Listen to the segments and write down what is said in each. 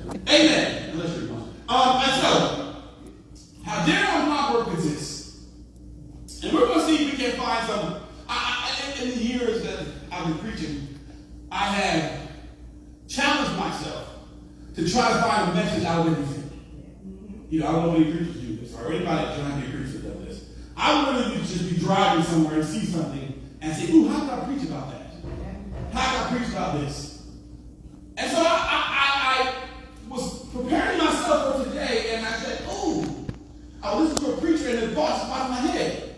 Amen. Unless you're one. And so, how general my work is this. And we're going to see if we can find some. In the years that I've been preaching, I have challenged myself to try to find a message out of anything. I don't know if any preachers do this, or anybody that's trying to be a preacher does this. I would literally just be driving somewhere and see something and say, ooh, how can I preach about that? How can I preach about this? And so I was preparing myself for today, and I said, ooh, I listened to a preacher, and the thoughts popped in my head.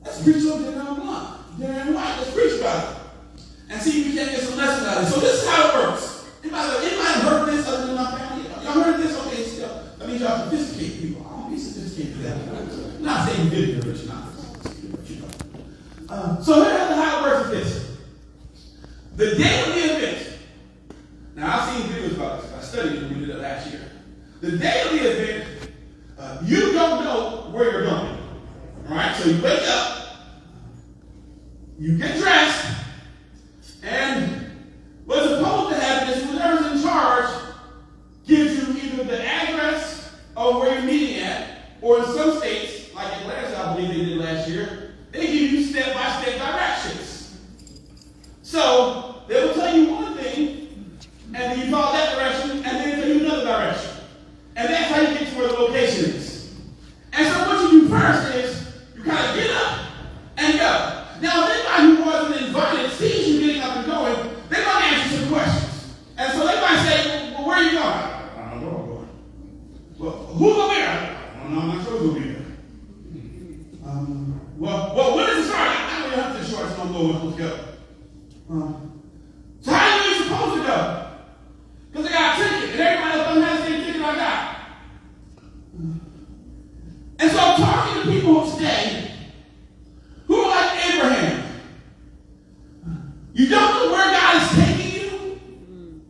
Let's preach on Darren Blunt. Darren White, let's preach about it. And see if we can get some lessons out of it. So this is how it works. Anybody heard this other than my family? Y'all heard this? Okay, still. That means y'all sophisticated people. I don't be sophisticated that. I'm not saying good, but you're not sophisticated. So here's how it works with this. The day of the event. Now, I've seen videos about this. I studied it when we did it last year. The day of the event, you don't know where you're going. All right? So you wake up, you get dressed, and what's supposed to happen is whoever's in charge gives you either the address of where you're meeting at, or in some states, like Atlanta, I believe they did last year, they give you step-by-step directions. So they will tell you one thing, and then you follow that direction, and then they tell you another direction. And that's how you get to where the location is. And so what you do first is you kind of get up and go. Now, if anybody who wasn't invited sees you getting up and going, they're going to ask you some questions. And so they might say, well, where are you going? I don't know where I'm going. Well, who's over there? I don't know, I'm not sure who's over there. Well, when is it starting? I don't really have to short, so I'm going where I'm supposed to go. So how are you supposed to go? Because I got a ticket, and everybody else doesn't have the same ticket I got. And so I'm talking to people today who are like Abraham. You don't know where God is taking you.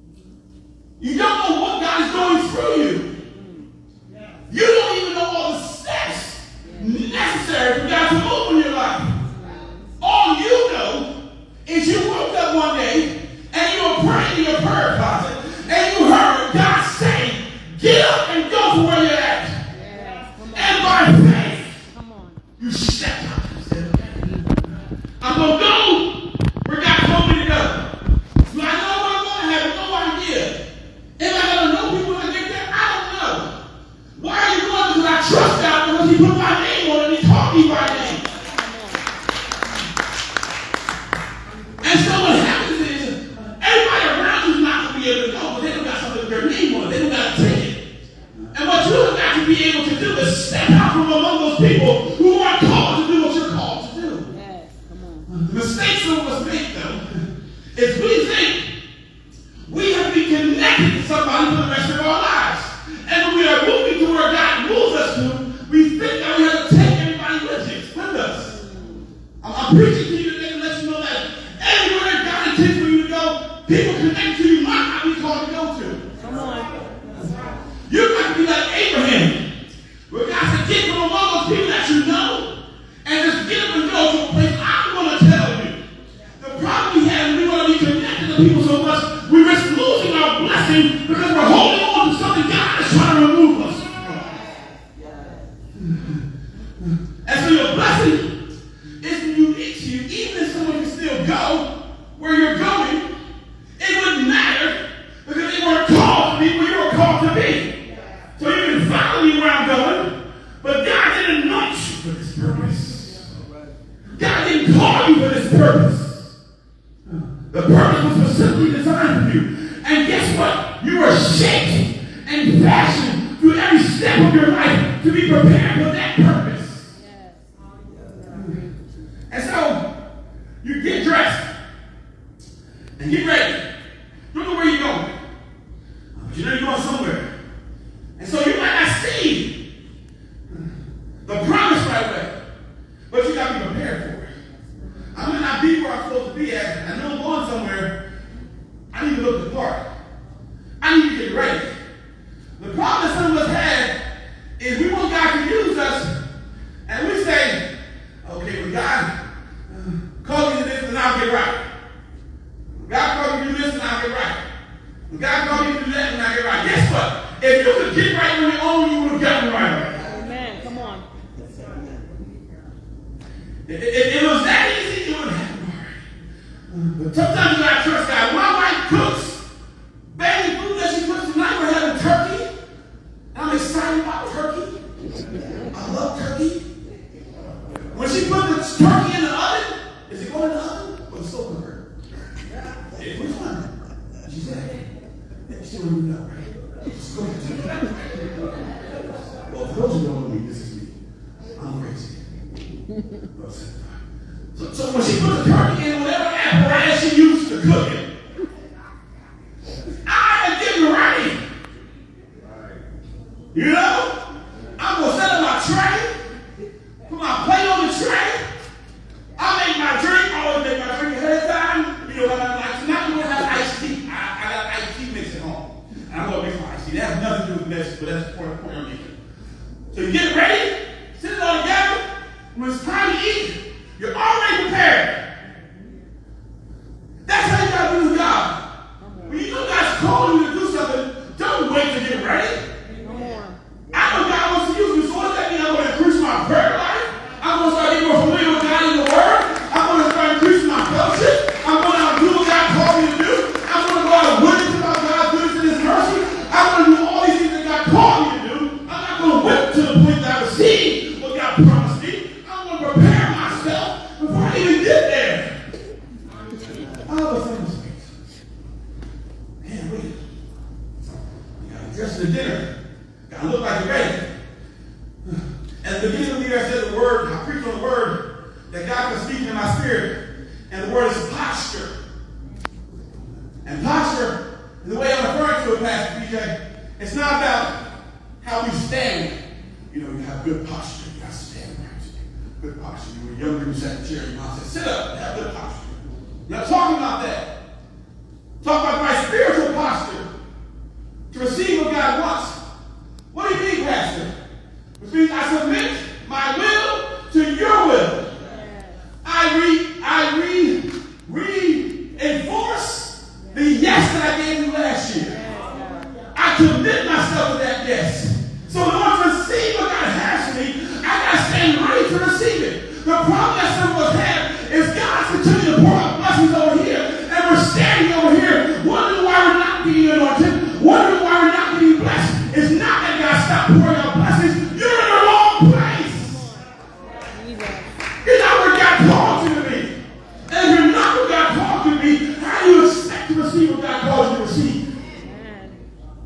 You don't know what God is going through you. You don't even know all the steps necessary for God to move in your life. All you know is you woke up one day and you were praying in your prayer closet and you heard God say, get up and go to where you're at. And by faith, you stepped out. I'm going to go where God told me to go. Do I know where I'm going? I have no idea. Am I going to know people when I get there? I don't know. Why are you going? Because I trust God because He put my name on it and He taught me by name. And so what happens is everybody around you is not going to be able to go, but they don't got something with their name on it. They don't got a ticket. And what you have got to be able to do is step out from among those people who are called to do what you're called to do. The mistake some of us make, though, is we think we have to be connected to somebody for the rest of our lives. And when we are moving to where God moves us to, we think that we have to take everybody with us. I'm preaching to you today to let you know that everywhere God intends for you to go, people connected to you might not be called to go to. Come on. You've got to be like Abraham, where God said, get from among those people that you know, and just get them and go to a place I'm going to tell you. The problem we have is we want to be connected to people so much, we risk losing our blessing because we're holding on to something God is trying to remove us from. And so your blessing is unique to you. Even if someone can still go where you're going, it wouldn't matter because they weren't called to be where you were called to be. So you can follow me where I'm going, but God didn't anoint you for this purpose. God didn't call you for this purpose. The purpose was specifically designed for you. And guess what? You were shaped and fashioned through every step of your life to be prepared for that purpose. And so, you get dressed and get ready. You don't know where you're going, but you know you're going somewhere. And so you might not see the promise right away, but you got to be prepared for it. I might not be where I'm supposed to be at. I know I'm going somewhere. I need to look the part. I need to get ready. The problem that some of us have is we want God to use us, If you could get right on your own, you would have gotten right. Amen. Come on. If it was that easy, it would have happened already. But sometimes you got to trust God. My wife cooks baby food that she cooks tonight. We're having turkey. I'm excited about turkey. I love turkey. When she put the turkey in the oven, is it going in the oven or the slow cooker? Which one? She said, she don't even know, right? Well, for those who don't know me, this is me. I'm crazy. So when she put the turkey in whatever apparatus she used to cook it, I am getting ready. You know? I'm going to set up my tray, put my plate on the tray. I make my drink. I always make my drink ahead of time. You know, like tonight we're going to have iced tea. I got iced tea mix at home. And I'm going to mix my iced tea. That has nothing to do with the message, but that's the point I'm making. So you get ready, sit it all together. When it's time to eat, you're already prepared. That's how you got to do the job. When you know God's calling you to do something, don't wait to get ready. I know God wants to use me, so what does that mean? I'm going to increase my prayer life. I'm going to start getting more familiar with God in the Word. I'm going to start increasing my fellowship. I'm going to do what God called me to do. I'm going to go out and witness about God's goodness and His mercy. I'm going to do all these things that God called me to do. I'm not going to wait to the point that I receive what God promised me. I'm going to prepare myself before I even get there. I was in this place. Man, wait. You got to dress for the dinner. I look like you're ready. At the beginning of the year, I said the word, I preached on the word that God was speaking in my spirit. And the word is posture. And posture, the way I'm referring to it, Pastor PJ, it's not about how we stand. You know, you have good posture. You got to stand right. Good posture. You were younger, you sat in the chair, your mom said, sit up and have good posture. We're not talking about that. Talk about my spiritual posture to receive what God wants. What do you mean, Pastor? Which means I submit my will to your will. I reinforce the yes that I gave you last year. I commit myself to that yes. So in order to receive what God has for me, I got to stand ready to receive it. The problem that some of us have is God's continuing to pour out blessings over here, and we're standing over here wondering why we're not being anointed, wondering why we're not being blessed. It's not that God stopped pouring out blessings. You're in the wrong place. You're not where God called you to be. And if you're not where God called you to be, how do you expect to receive what God called you to receive?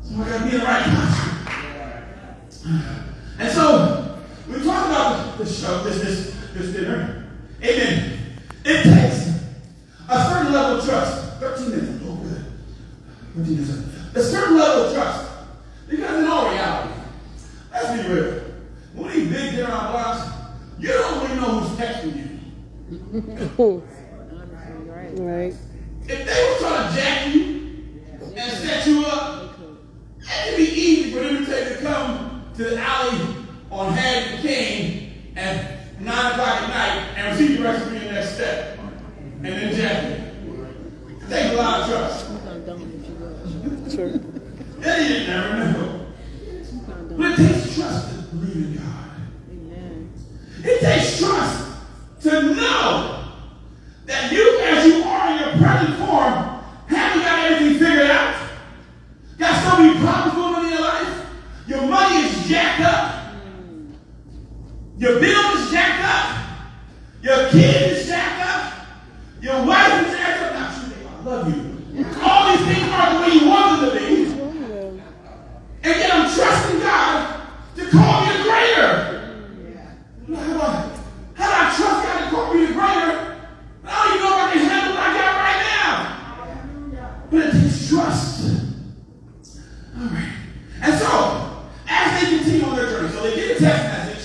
So I got to be in the right posture. And so, we talk about this show, this dinner. Amen. It takes a certain level of trust. 13 minutes. Oh, good. 13 minutes. A certain level of trust. Because in all reality, let's be real. When these big dinner on blocks, you don't really know who's texting you. Right. If they were trying to jack you and set you up, it'd be easy for them to take to come to the alley on Haddon King at 9 o'clock at night and receive the rest of your next step. And then jack you. It takes a lot of trust. True. Yeah, you never know. But it takes trust to believe in God. Amen. It takes trust to know that you, as you are in your present form, haven't got everything figured out. Got so many problems going on in your life. Your money is jacked up. Your bill is jacked up. Your kid is jacked up. Your wife is jacked up. Not you, I love you. All these things aren't the way you want them to be. And yet I'm trusting God to call me a greater. How do I trust God to call me a greater? I don't even know if I can handle what I got right now. But it takes trust. All right. And so, as they continue on their journey, so they get a text message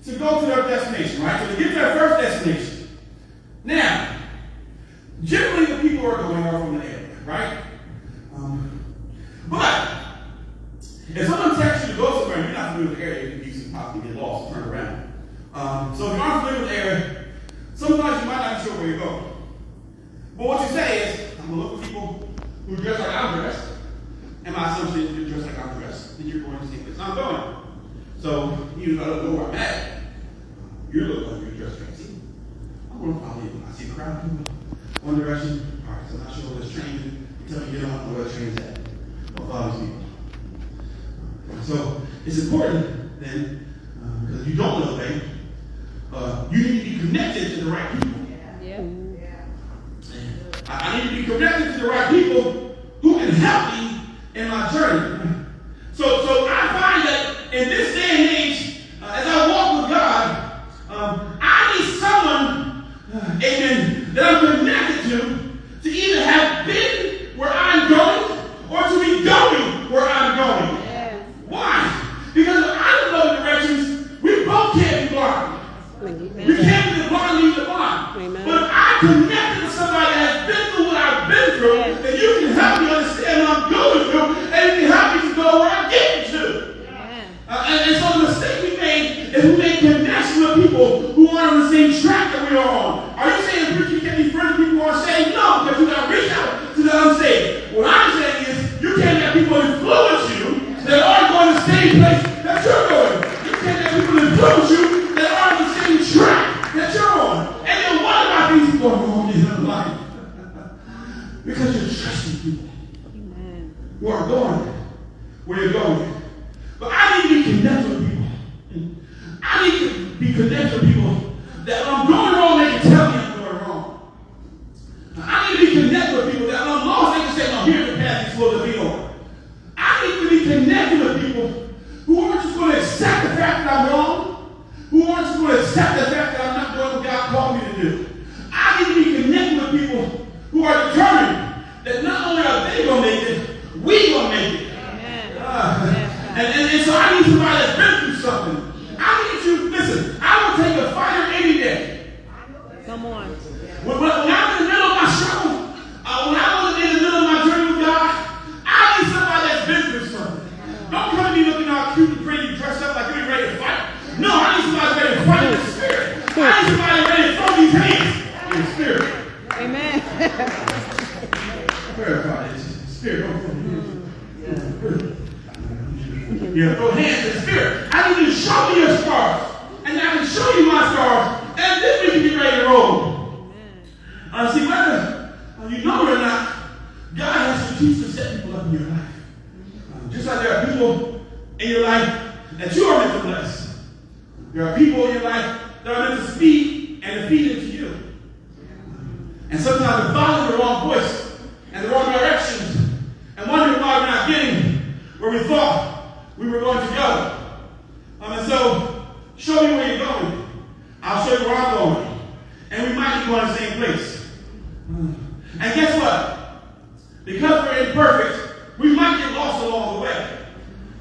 to go to their destination, right? So they get to their first destination. Now, generally the people are going off from the area, right? But if someone texts you to go somewhere and you're not familiar with the area, you can possibly get lost and turn around. So if you aren't familiar with the area, sometimes you might not be sure where you're going. But what you say is, I'm going to look for people who dress like I'm dressed, and my assumption is you dress like I'm dressed, then you're I'm going. So, even if I don't know where I'm at, you're looking like you're dressed crazy. I'm going to follow you. I see a crowd of people, one direction. All right, so I'm not sure where this train is. You tell me you don't know where the train's at. I'll follow these people. So, it's important then, because if you don't know them, you need to be connected to the right people. Yeah. I need to be connected to the right people who can help me in my journey. So I find that in this day and age, as I walk with God, I need someone, amen, that I'm connected to either have been where I'm going or to be going where I'm going. Yes. Why? Because if I don't know the directions, we both can't be blind. We can't be the blind lead the blind. Amen. But if I connected to somebody that has been through what I've been through, then you can help me understand what I'm going through, and you can help me to go where I'm getting to. And so the mistake we made is we make connection with people who aren't on the same track that we are on. Are you saying you can't be friends with people who are saved? No, because you got to reach out to the unsaved. What I'm saying is you can't let people influence you that aren't going to the same place that you're going. You can't let people influence you that aren't on the same track that you're on. And then what about these people wrong in your life? Because you're trusting people who are going where you're going. But I need to be connected with people. I need to be connected with people that when I'm going wrong, they can tell me I'm going wrong. I need to be connected with people that when I'm lost, they can say, no, here's the path you're supposed to be on. I need to be connected with people who aren't just going to accept the fact that I'm wrong, who aren't just going to accept the fact that I'm not doing what God called me to do. I need to be connected with people who are determined that not only are they going to make it, we going to make it. And so I need somebody that's been through something. I need you, listen, I will take a fighter any day. Come on. When I'm in the middle of my struggle, when I'm in the middle of my journey with God, I need somebody that's been through something. Don't come to me looking all cute and pretty, dressed up like you're ready to fight. No, I need somebody ready to fight in the spirit. I need somebody ready to throw these hands in the spirit. Amen. Verify this. Spirit, don't throw your hands. Yeah, throw hands in the spirit. I need you to show me your scars. And I can show you my scars. And then we can get ready to roll. See, whether you know it or not, God has strategies to set people up in your life. Just like there are people in your life that you are meant to bless. There are people in your life that are meant to speak and to feed into you. And sometimes we follow the wrong voice and the wrong directions and wonder why we're not getting where we thought we were going to go. And so, show me where you're going. I'll show you where I'm going. And we might be going to the same place. And guess what? Because we're imperfect, we might get lost along the way.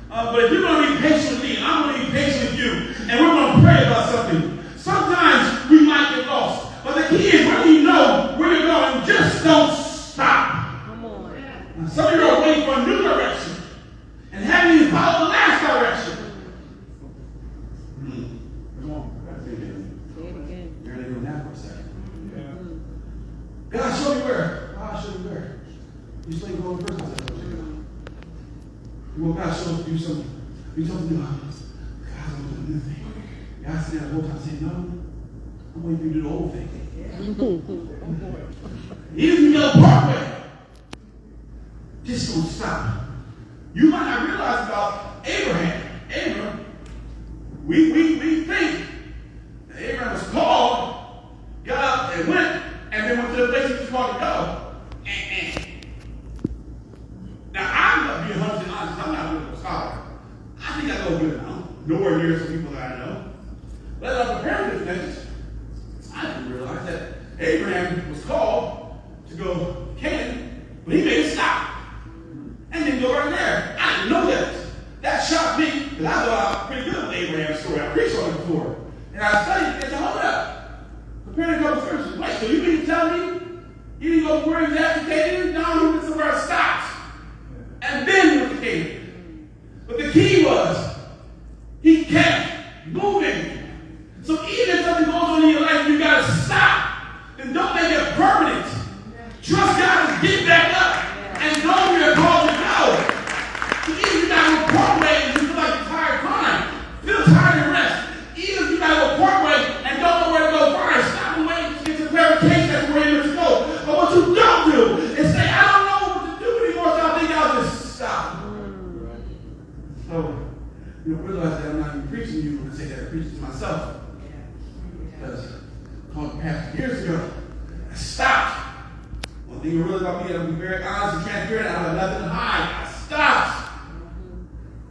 But if you're going to be patient with me, and I'm going to be patient with you, and we're going to pray about something, sometimes we might get lost. But the key is when you know where you're going, just don't stop. Come on. Some of you are waiting for a new direction and having you follow the last direction. Come on. Say it again. You're going to do that for a second. God, show me where. God, show me where. You still ain't going first. You want God to show you something. You something new. God's going to do a new thing. God said that the whole time saying, no, I'm waiting for you to do the old thing. He doesn't go part way. Just don't stop. You might not realize about Abraham. Abraham, we think that Abraham was called, got up and went, and then went to the place he was called to go. Now, I'm not being 100% honest. I'm not a good scholar. I think I know good now. Nowhere near some people that I know. But as I'm preparing this message, I didn't realize that Abraham was called to go Canaan, but he made a stop. And then go right there. I didn't know that. That shocked me, because I thought I was pretty good with Abraham's story. I preached on it before. And I studied it. I said, hold up. Preparing to go to scriptures. Wait, so you mean to tell me he didn't go where he's at to Canaan? No, he went somewhere it stopped. And then he went to Canaan. But the key was, he kept moving. So even if something goes on in your life, you got to stop. And don't make it permanent. Trust God and get back up. And know where you're called to go. So even if you got to go part way and you feel like So, realize that I'm not even preaching to you when I say that I'm preaching to myself. Because past years ago, I stopped. One thing you realize about me, I'm going to be very honest and transparent. I don't have nothing to hide. I stopped.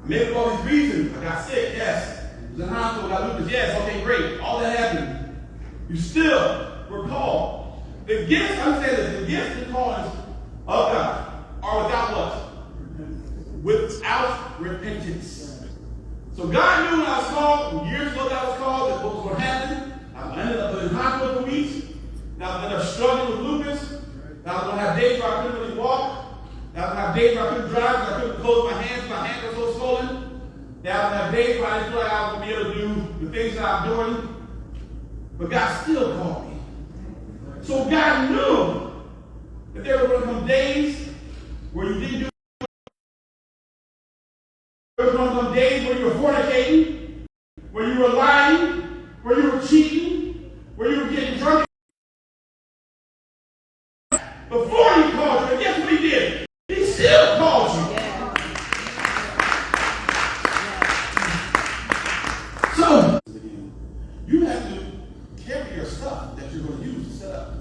I made up all these reasons. I got sick, yes. I was in the hospital, got lupus, yes. Okay, great. All that happened. You still were called. The gifts, understand this, the gifts and callings of God are without what? Without repentance. So God knew when I was called, years ago that I was called, that what was going to happen. I ended up in the hospital for weeks. Now I ended up struggling with lupus. Now I was going to have days where I couldn't really walk. Now I was going to have days where I couldn't drive because I couldn't close my hands were so swollen. Now I was going to have days where I didn't feel like I was going to be able to do the things that I'm doing. But God still called me. So God knew that there were going to come days where you didn't do. There were going to come days where you were fornicating, where you were lying, where you were cheating, where you were getting drunk. Before he called you, and guess what he did? He still called you. Yeah. Yeah. So, you have to carry your stuff that you're going to use to set up.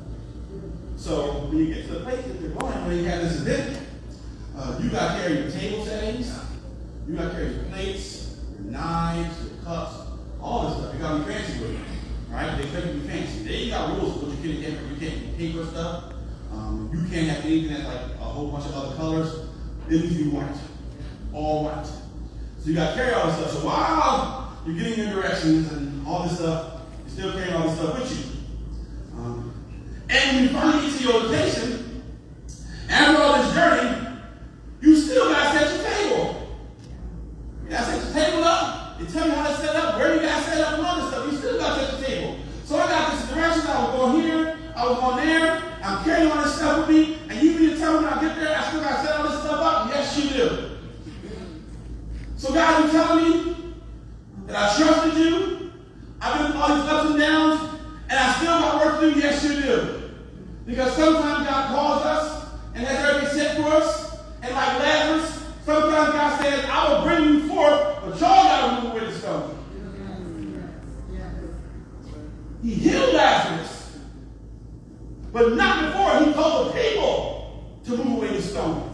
So, when you get to the place that you're going, when you have this event, you got to carry your table settings, you got to carry your plates, your knives, your cups, all this stuff. You got to be fancy with it. Right? They expect you to be fancy. They got rules for what you can and can't. You can't do paper stuff. You can't have anything that's like a whole bunch of other colors. It needs to be white. All white. So you got to carry all this stuff. So while you're getting your directions and all this stuff, you're still carrying all this stuff with you. And when you finally get to your location, after all this journey, you still got to set your table. You got to set your table up. They tell you how to set up, where you got to set up, and all this stuff. You still got to set your table. So I got this direction. I was going here. I was going there. I'm carrying all this stuff with me. And you mean to tell me when I get there, I still got to set all this stuff up? Yes, you do. So God, you telling me that I trusted you? I've been through all these ups and downs, and I still got work to do? Yes, you do. Because sometimes God calls us and has everything set for us. And like Lazarus, sometimes God says, I will bring you forth, but y'all got to move away the stone. He healed Lazarus, but not before he told the people to move away the stone.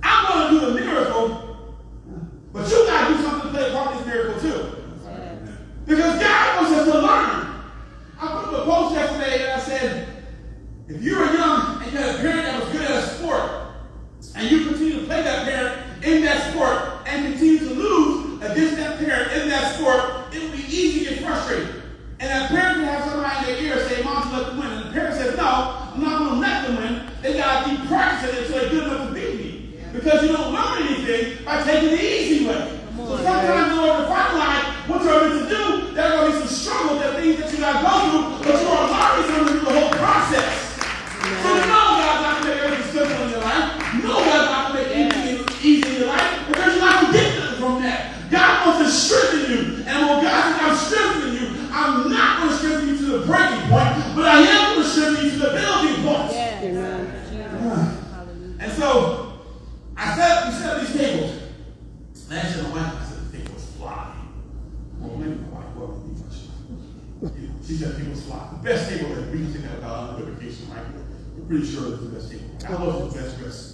I'm going to do the miracle, but you got to do something to play a part in this miracle too. Because God wants us to learn. I put up a post yesterday and I said, if you were young and you had a parent that was good at a sport, and you continue to play that parent in that sport and continue to lose against that parent in that sport, it would be easy to get frustrated. And that parent can have somebody in their ear say, Mom, let them win. And the parent says, no, I'm not going to let them win. They got to keep practicing until they're good enough to beat me. Because you don't learn anything by taking the easy way. So sometimes in order to fight life, what you're meant to do, there are going to be some struggles, there are things that you got to go through, but you are learning something through the whole process. So you know God's not going to make everything simple in your life. You know God's not going to make anything easy in your life, because you're not going to get nothing from that. God wants to strengthen you. And when God says I'm strengthening you, I'm not going to strengthen you to the breaking point, but I am going to strengthen you to the building point. And so, we set up these tables. Last year, my wife said the table was fly. Well, maybe my wife wasn't be much. She said the table was fly. The best table that we can take out on the vacation, right? We're pretty sure it's the best table. I was the best dressed.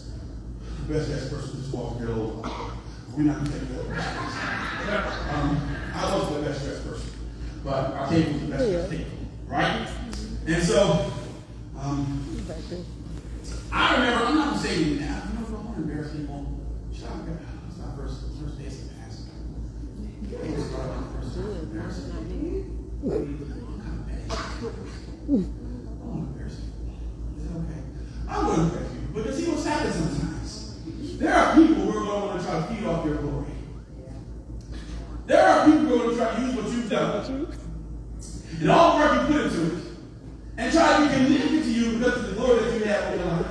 The best dressed person just walked here over. We're not going to take that. I was the best dressed person. But our table was the best dressed table. Right? And so, I remember, I'm not going to say anything now. I don't want to embarrass people. Shout out. It's my first day as a pastor. It was my first time embarrassing people. I'm kind of bad. I don't want to embarrass people. Is it okay? I wouldn't embarrass people. Because see what's happened sometimes. There are people who are going to want to try to feed off your glory. There are people who are going to try to use what you've done and all the work you put into it and try to be connected to you because of the glory that you have over your life.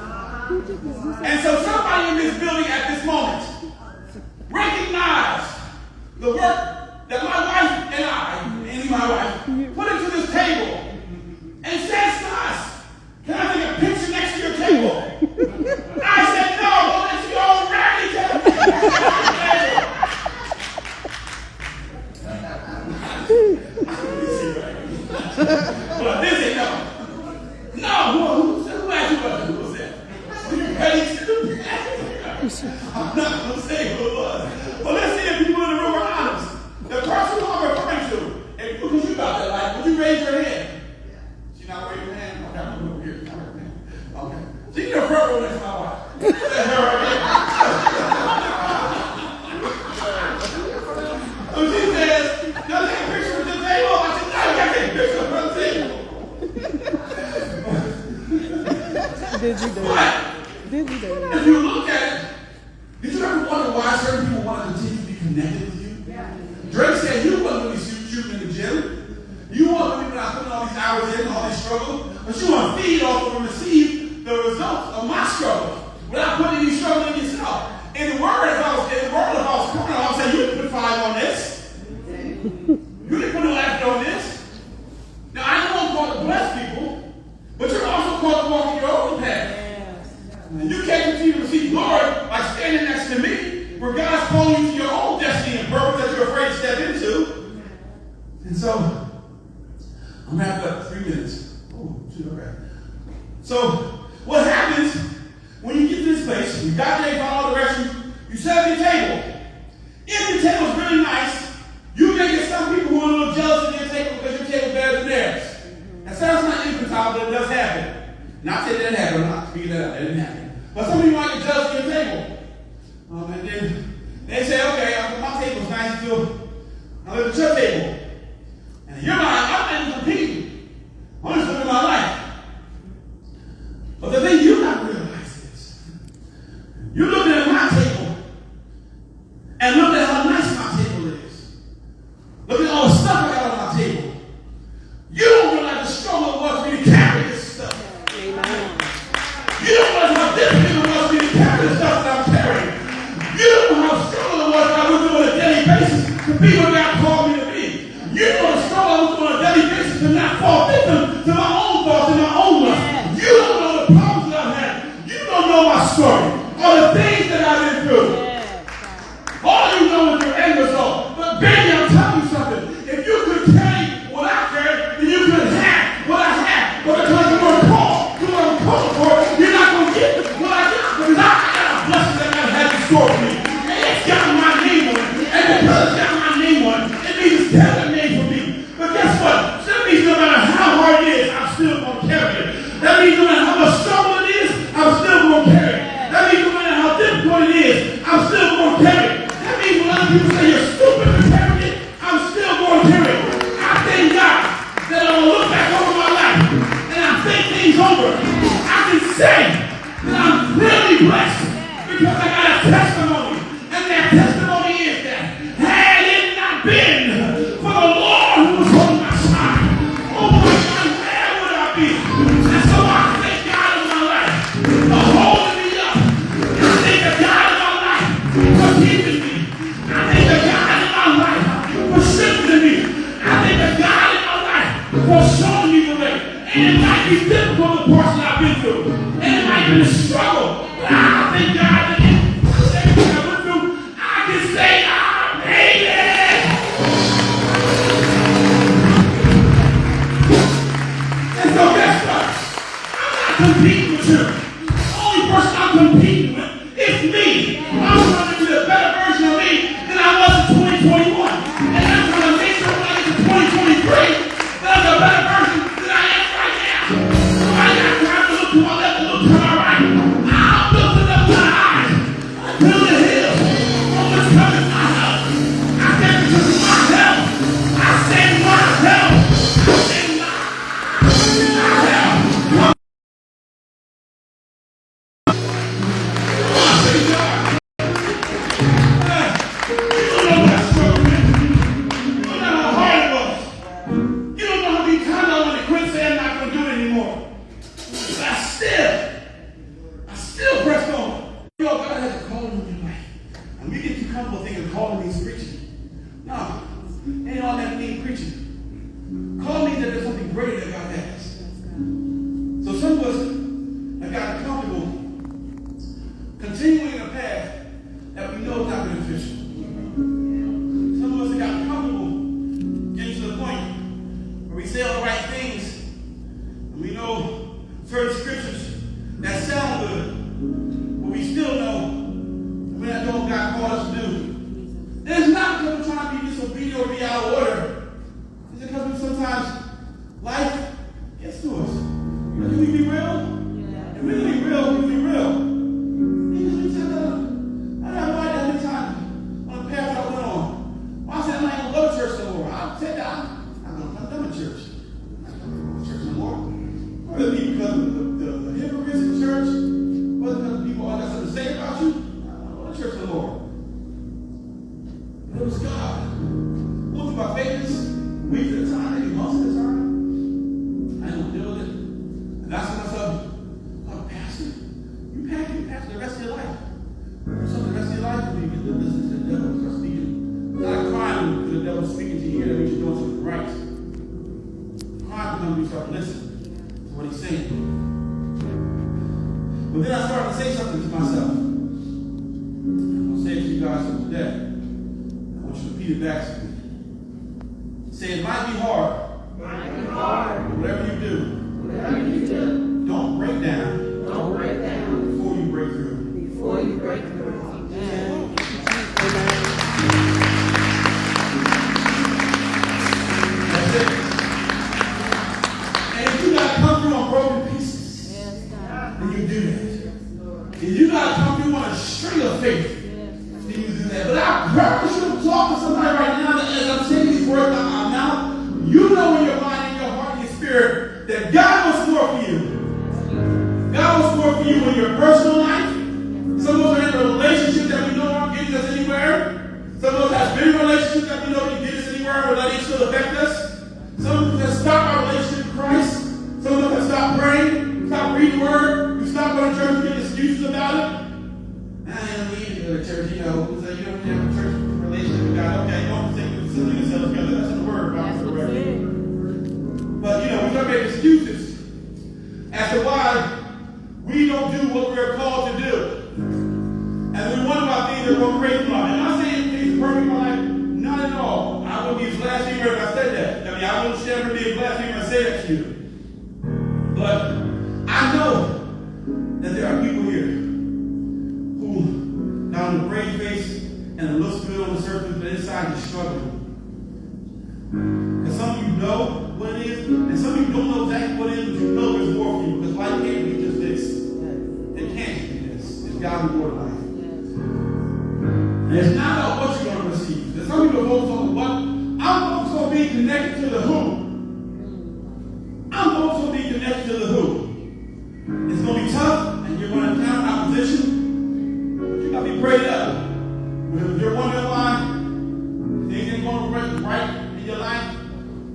And so somebody in this building at this moment recognize the work that my wife and I, mainly my wife, put into this table and says to us, can I take a picture next to your table? I said, no, unless you already take a picture next to your table. Did we do that? If you look at it, did you ever wonder why certain people want to continue to be connected with you? Drake said you wasn't really shooting in the gym. You want to be not putting all these hours in, all these struggles, but you want to feed off of and receive the results of my struggle without putting any struggle in yourself. In the world, if I was coming, I would say you didn't put 5 on this. You didn't put no effort on this. Now I know I'm called to bless people, but you're also called to walk in your own path. And you can't continue to receive glory by standing next to me, where God's calling you to your own destiny and purpose that you're afraid to step into. And so, I'm wrapping up 3 minutes. Oh, shoot, okay. So, what happens when you get to this place, you got there, you follow all the directions, you set up your table. If your table is really nice, you may get some people who are a little jealous of your table because your table is better than theirs. That sounds not infantile, but it does happen. Not that it didn't happen, I'm not speaking that up, it didn't happen. But some people might get jealous of your table. And then they say, okay, my table's nice until I live at your table. And in your mind, I'm not even competing. I'm just living my life. But the thing you got to realize is, you're looking at my table and look at how nice my table is. Look at all the stuff I got on my table. You don't realize the struggle it was for me to carry this stuff. Amen. You don't realize how difficult it was for me to carry the stuff that I'm carrying. You don't know how struggle it was that I was doing on a daily basis to be what God called me to be. You know the struggle I was doing on a daily basis to not fall victim to my own thoughts and my own lust. You don't know the problems that I've had. You don't know my story or the things that I've been through. All you know is your end result. But baby, I'm telling you something. If you could carry what I carry, then you could have what I have. But because you weren't called, you weren't called for it, you're not going to get what I got. Because I got a blessing that God has in store for me. And it's got my name on it. And because it's got my name on it, it means it's tailor made for me. But guess what? That means no matter how hard it is, I'm still going to carry it. That means no matter how much struggle it is, I'm still going to carry it. That means no matter how difficult it is, I'm still going to carry it. That means when other people say you're stupid for carrying it, I'm still going to carry it. I thank God that I'm going to look back over my life and I think things over. I can say that I'm really blessed because I got a testimony. And that testimony is that had it not been for the Lord who was on my side, oh my God, where would I be? And so I thank God in my life for holding me up. I thank the God in my life for keeping me. I thank the God in my life for strengthening me. I thank the God in my life for showing me the way. And it might be difficult, the portion I've been through. And it might be a struggle. But I thank God that everything I went through, I can say I made it. And so guess what? I'm not competing with you. The only person I'm competing with is me. I'm trying to be a better version of me than I was in 2021. And I'm trying to make sure when I get to 2023 that I'm a better version than I am right now. So I got time to look to my left and look to my right. I'm looking up my eyes to the hills from which cometh my help. I said because of my help. I said my help. I said my help. Continuing a path that we know is not beneficial. Some of us have gotten comfortable getting to the point where we say all the right things and we know certain scriptures that sound good, but we still know we're not doing what God called us to do. And it's not because we're trying to be disobedient or be out of order. It's because we sometimes life gets to us. Can we be real? If we're going to be real, we can be real. Church. It was God. Went through my favorites weeks at a time, maybe months at a time. I didn't deal with it. And I said to myself, oh, Pastor, you pastor the rest of your life. So the rest of your life, you get to listen to the devil start speaking. Not crying for the devil speaking to you, that means you're doing something right. Crying because you start listening to what he's saying. But then I started to say something to myself. I'll say it to you guys today. I want you to repeat it back to me. Say it might be hard. Whatever you do. Don't break down. Before you break through. That's it. And if you got to come through on broken pieces, then you do that. If you got to come through on a string of faith, then you do that. But I promise you to talk to somebody right now that as I'm saying these words out my mouth, you know in your mind, in your heart, in your spirit, that God wants more for you. God wants more for you in your personal life. Some of us are in a relationship that we know aren't getting us anywhere. Some of us have been in relationships that we know can get us anywhere but letting it still affect us. Some of us have stopped our relationship with Christ. Some of us have stopped praying, stopped reading the word. You stop going to church and get excuses about it. I don't need to go to church, you know. So you don't have a church relationship with God. Okay, you don't think it's something that's together. That's in the word. But you know, we start making excuses as to why we don't do what we're called to do. And we wonder about things that go crazy in life. And I'm not saying things are perfect in my life. Not at all. I wouldn't be a blasphemer if I said that. I mean, I wouldn't ever be a blasphemer if I say that to you. But I know that there are people here who got on a brave face and it looks good on the surface, but inside you're struggling. And some of you know what it is, and some of you don't know exactly what it is, but you know there's more for you, because life can't be just this. It can't be this. It's got to be more life. And it's not about what you're going to receive. There's some people focus on what. I'm focused on being connected to the who. I'm focused on being connected to the who. It's going to be tough, and you're going to encounter opposition, but you got to be prayed up. Because if you're wondering why things ain't going right in your life,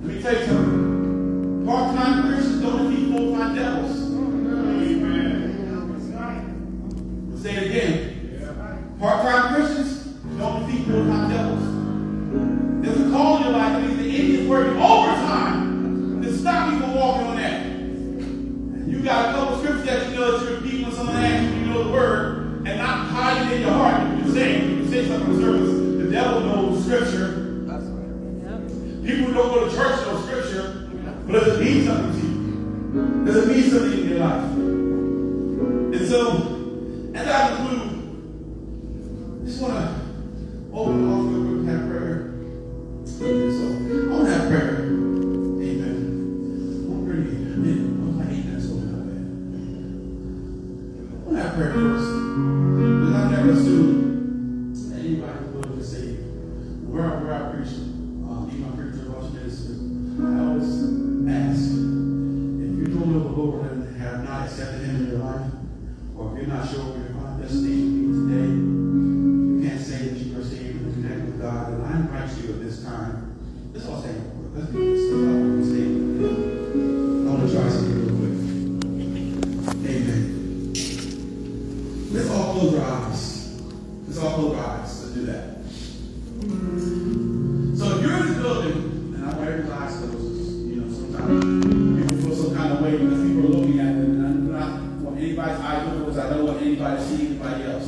let me tell you something. Part-time Christians don't defeat full-time devils. I'll say it again. Part-time Christians don't defeat full-time devils. There's a call in your life that means the enemy is working overtime to stop you from walking on that. And you got a couple scriptures that you know that you're repeating when someone asks you, you know the word, and not hiding in your heart. You can say something in the service. The devil knows scripture. People who don't go to church know scripture, but does it mean something to you? Does it mean something in your life? And so, as I conclude, I just want to open the altar and have prayer. So, I want to have prayer. Amen. I'm pretty, I hate that so bad. I want to have prayer first. Because I never assumed that anybody was willing to say, where I preach. My preacher watch minister, I always ask, if you don't know the Lord and have not accepted Him in your life, or if you're not sure where your final destination will be today, you can't say that you are saved and connected with God. And I invite you at this time. Let's all stand up. Let's do this. I want to try something real quick. Amen. Let's all close our eyes. Let's all close our eyes. Let's do that. So if you're in this building, and I want every eyes closed, you know, sometimes people feel some kind of way because people are looking at them, and I do not want anybody's eyes open because I don't want anybody to see anybody else.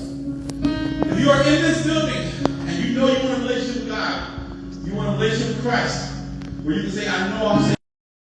If you are in this building, and you know you want a relationship with God, you want a relationship with Christ, where you can say, I know I'm saved.